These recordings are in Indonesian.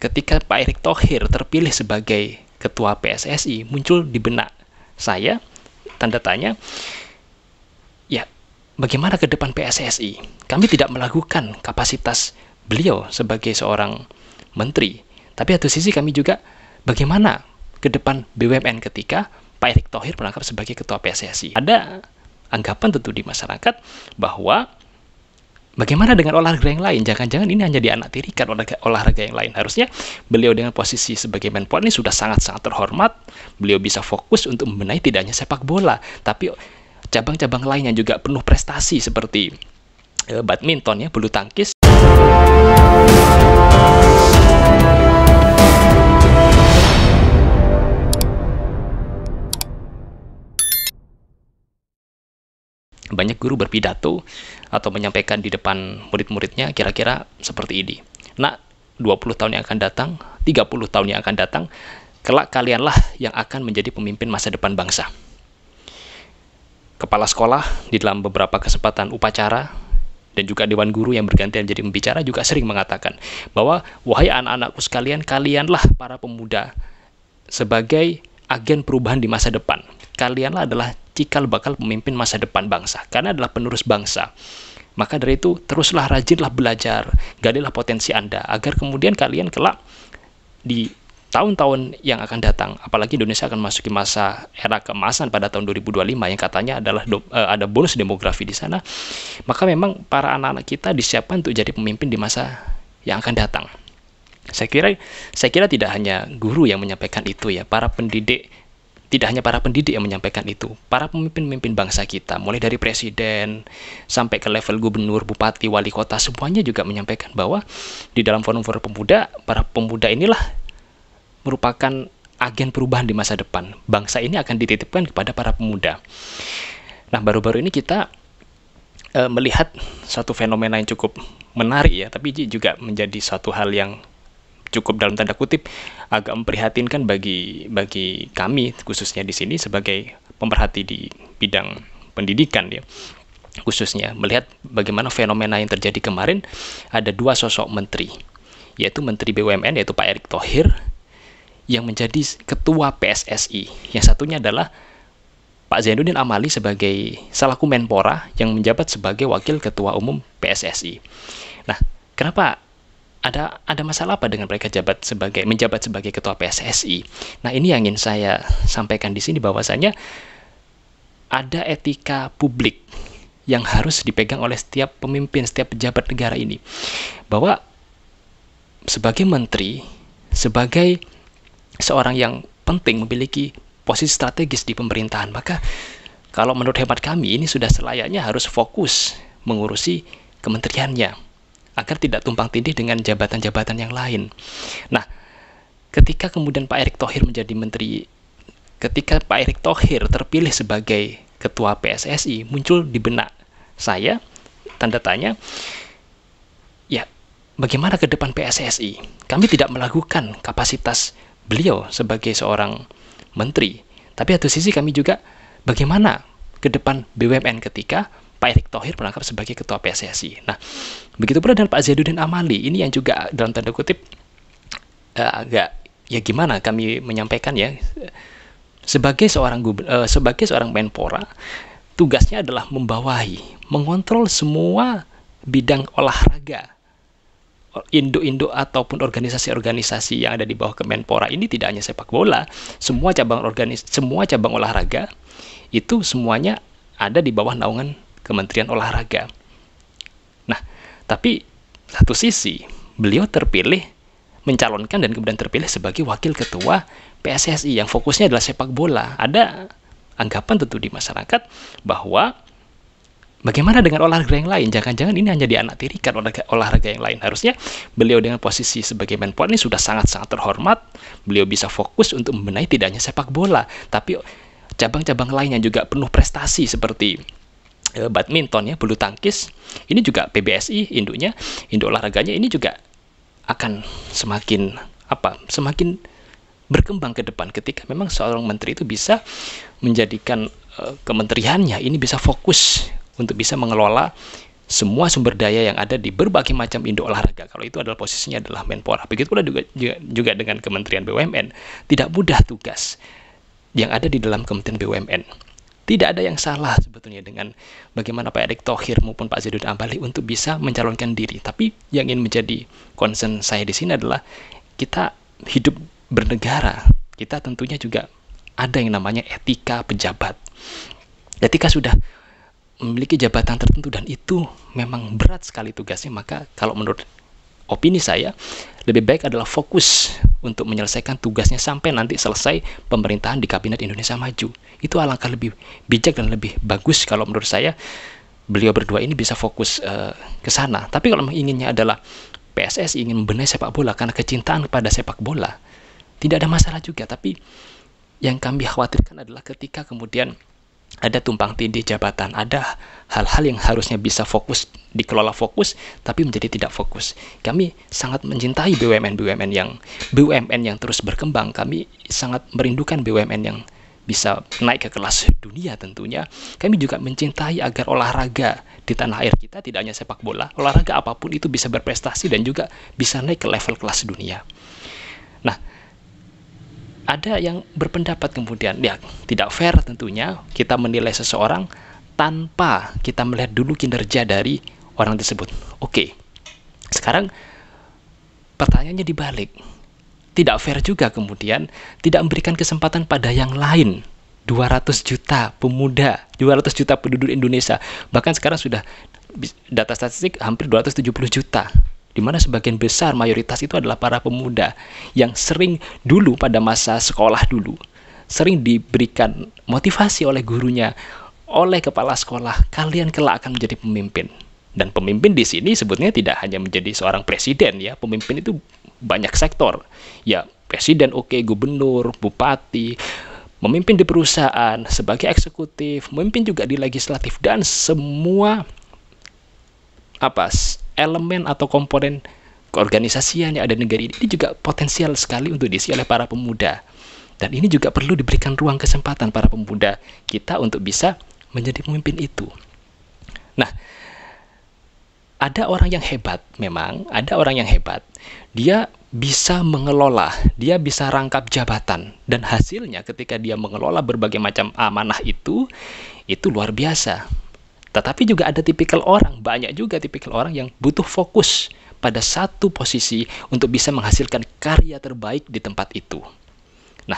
ketika Pak Erick Thohir terpilih sebagai ketua PSSI, muncul di benak saya tanda tanya, ya bagaimana ke depan PSSI? Kami tidak melakukan kapasitas beliau sebagai seorang menteri, tapi satu sisi kami juga bagaimana ke depan BUMN ketika Pak Erick Thohir merangkap sebagai ketua PSSI. Ada anggapan tentu di masyarakat bahwa bagaimana dengan olahraga yang lain? Jangan-jangan ini hanya dianaktirikan olahraga yang lain. Harusnya beliau dengan posisi sebagai Menpora ini sudah sangat-sangat terhormat. Beliau bisa fokus untuk membenahi tidak hanya sepak bola, tapi cabang-cabang lainnya juga penuh prestasi seperti badminton, ya, bulu tangkis. Banyak guru berpidato atau menyampaikan di depan murid-muridnya kira-kira seperti ini. Nah, 20 tahun yang akan datang, 30 tahun yang akan datang, kelak kalianlah yang akan menjadi pemimpin masa depan bangsa. Kepala sekolah di dalam beberapa kesempatan upacara dan juga dewan guru yang bergantian menjadi pembicara juga sering mengatakan bahwa wahai anak-anakku sekalian, kalianlah para pemuda sebagai agen perubahan di masa depan. Kalianlah adalah cikal bakal pemimpin masa depan bangsa, karena adalah penerus bangsa. Maka dari itu, teruslah rajinlah belajar, galilah potensi Anda, agar kemudian kalian kelak di tahun-tahun yang akan datang, apalagi Indonesia akan masuki masa era keemasan pada tahun 2025 yang katanya adalah ada bonus demografi di sana, maka memang para anak-anak kita disiapkan untuk jadi pemimpin di masa yang akan datang. Saya kira tidak hanya guru yang menyampaikan itu, ya, para pendidik. Tidak hanya para pendidik yang menyampaikan itu, para pemimpin-pemimpin bangsa kita, mulai dari presiden sampai ke level gubernur, bupati, wali kota, semuanya juga menyampaikan bahwa di dalam forum-forum pemuda, para pemuda inilah merupakan agen perubahan di masa depan. Bangsa ini akan dititipkan kepada para pemuda. Nah, baru-baru ini kita melihat satu fenomena yang cukup menarik, ya, tapi juga menjadi satu hal yang cukup dalam tanda kutip agak memprihatinkan bagi kami khususnya di sini sebagai pemerhati di bidang pendidikan, ya, khususnya melihat bagaimana fenomena yang terjadi kemarin. Ada dua sosok menteri, yaitu Menteri BUMN yaitu Pak Erick Thohir yang menjadi ketua PSSI, yang satunya adalah Pak Zainuddin Amali sebagai selaku Menpora yang menjabat sebagai wakil ketua umum PSSI. Nah, kenapa ada masalah apa dengan mereka menjabat sebagai ketua PSSI? Nah, ini yang ingin saya sampaikan di sini, bahwasanya ada etika publik yang harus dipegang oleh setiap pemimpin, setiap pejabat negara ini, bahwa sebagai menteri, sebagai seorang yang penting memiliki posisi strategis di pemerintahan, maka kalau menurut hemat kami ini sudah selayaknya harus fokus mengurusi kementeriannya, agar tidak tumpang tindih dengan jabatan-jabatan yang lain. Nah, ketika kemudian Pak Erick Thohir menjadi menteri, ketika Pak Erick Thohir terpilih sebagai ketua PSSI, muncul di benak saya tanda tanya, ya bagaimana ke depan PSSI? Kami tidak melakukan kapasitas beliau sebagai seorang menteri, tapi satu sisi kami juga bagaimana ke depan BUMN ketika Pak Erick Thohir merangkap sebagai ketua PSSI. Nah, begitu pula dengan Pak Zainuddin Amali, ini yang juga dalam tanda kutip agak, ya gimana kami menyampaikan, ya, sebagai seorang Menpora, tugasnya adalah membawahi, mengontrol semua bidang olahraga, induk-induk ataupun organisasi-organisasi yang ada di bawah Kemenpora ini. Tidak hanya sepak bola, semua cabang olahraga itu semuanya ada di bawah naungan Kementerian Olahraga. Nah, tapi satu sisi beliau terpilih, mencalonkan dan kemudian terpilih sebagai wakil ketua PSSI yang fokusnya adalah sepak bola. Ada anggapan tentu di masyarakat bahwa bagaimana dengan olahraga yang lain? Jangan-jangan ini hanya dianaktirikan olahraga yang lain. Harusnya beliau dengan posisi sebagai Menpora ini sudah sangat-sangat terhormat. Beliau bisa fokus untuk membenahi tidak hanya sepak bola, tapi cabang-cabang lainnya juga penuh prestasi seperti badminton, ya, bulu tangkis. Ini juga PBSI induk olahraganya ini juga akan semakin berkembang ke depan ketika memang seorang menteri itu bisa menjadikan kementeriannya ini bisa fokus untuk bisa mengelola semua sumber daya yang ada di berbagai macam induk olahraga. Kalau itu adalah posisinya adalah Menpora. Begitu pula juga dengan Kementerian BUMN. Tidak mudah tugas yang ada di dalam Kementerian BUMN. Tidak ada yang salah sebetulnya dengan bagaimana Pak Erick Thohir maupun Pak Zainuddin Amali untuk bisa mencalonkan diri. Tapi yang ingin menjadi concern saya di sini adalah kita hidup bernegara. Kita tentunya juga ada yang namanya etika pejabat. Ketika sudah memiliki jabatan tertentu dan itu memang berat sekali tugasnya, maka kalau menurut opini saya lebih baik adalah fokus untuk menyelesaikan tugasnya sampai nanti selesai pemerintahan di Kabinet Indonesia Maju. Itu alangkah lebih bijak dan lebih bagus kalau menurut saya beliau berdua ini bisa fokus ke sana. Tapi kalau inginnya adalah PSSI ingin membenahi sepak bola karena kecintaan kepada sepak bola, tidak ada masalah juga. Tapi yang kami khawatirkan adalah ketika kemudian ada tumpang tindih jabatan, ada hal-hal yang harusnya bisa fokus, dikelola fokus, tapi menjadi tidak fokus. Kami sangat mencintai BUMN yang terus berkembang. Kami sangat merindukan BUMN yang bisa naik ke kelas dunia tentunya. Kami juga mencintai agar olahraga di tanah air kita, tidak hanya sepak bola, olahraga apapun itu bisa berprestasi dan juga bisa naik ke level kelas dunia. Nah, ada yang berpendapat kemudian, ya tidak fair tentunya kita menilai seseorang tanpa kita melihat dulu kinerja dari orang tersebut. Oke, sekarang pertanyaannya dibalik. Tidak fair juga kemudian tidak memberikan kesempatan pada yang lain. 200 juta pemuda, 200 juta penduduk Indonesia, bahkan sekarang sudah data statistik hampir 270 juta. Di mana sebagian besar mayoritas itu adalah para pemuda yang sering dulu pada masa sekolah dulu sering diberikan motivasi oleh gurunya, oleh kepala sekolah, kalian kelak akan menjadi pemimpin. Dan pemimpin di sini sebetulnya tidak hanya menjadi seorang presiden ya, pemimpin itu banyak sektor. Ya, presiden oke, gubernur, bupati, memimpin di perusahaan, sebagai eksekutif, memimpin juga di legislatif dan semua elemen atau komponen keorganisasian yang ada di negara ini juga potensial sekali untuk diisi oleh para pemuda. Dan ini juga perlu diberikan ruang kesempatan para pemuda kita untuk bisa menjadi pemimpin itu. Nah, ada orang yang hebat memang, ada orang yang hebat. Dia bisa mengelola, dia bisa rangkap jabatan. Dan hasilnya ketika dia mengelola berbagai macam amanah itu luar biasa. Tetapi juga ada tipikal orang, banyak juga tipikal orang yang butuh fokus pada satu posisi untuk bisa menghasilkan karya terbaik di tempat itu. Nah,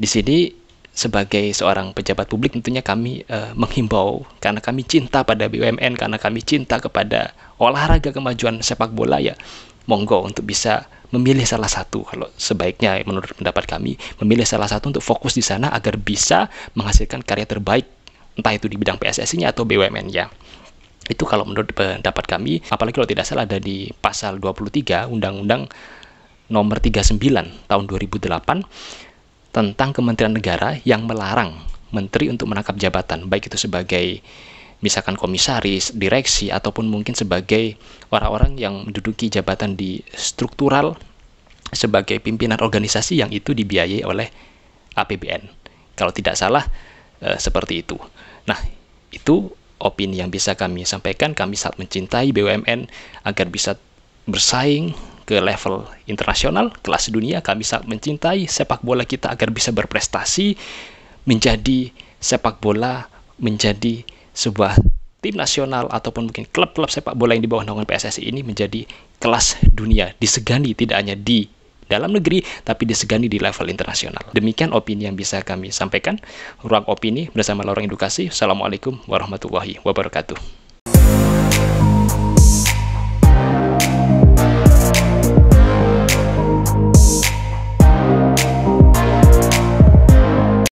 di sini sebagai seorang pejabat publik tentunya kami menghimbau, karena kami cinta pada BUMN, karena kami cinta kepada olahraga kemajuan sepak bola ya, monggo untuk bisa memilih salah satu. Kalau sebaiknya menurut pendapat kami, memilih salah satu untuk fokus di sana agar bisa menghasilkan karya terbaik, entah itu di bidang PSSI-nya atau BUMN-nya. Itu kalau menurut pendapat kami, apalagi kalau tidak salah ada di pasal 23 Undang-Undang nomor 39 tahun 2008 tentang Kementerian Negara yang melarang menteri untuk menangkap jabatan, baik itu sebagai misalkan komisaris, direksi, ataupun mungkin sebagai orang-orang yang menduduki jabatan di struktural sebagai pimpinan organisasi yang itu dibiayai oleh APBN. Kalau tidak salah seperti itu. Nah, itu opini yang bisa kami sampaikan. Kami sangat mencintai BUMN agar bisa bersaing ke level internasional, kelas dunia. Kami sangat mencintai sepak bola kita agar bisa berprestasi, menjadi sepak bola, menjadi sebuah tim nasional ataupun mungkin klub-klub sepak bola yang di bawah naungan PSSI ini menjadi kelas dunia, disegani tidak hanya di dalam negeri, tapi disegani di level internasional. Demikian opini yang bisa kami sampaikan. Ruang opini bersama Lorong Edukasi. Assalamualaikum warahmatullahi wabarakatuh.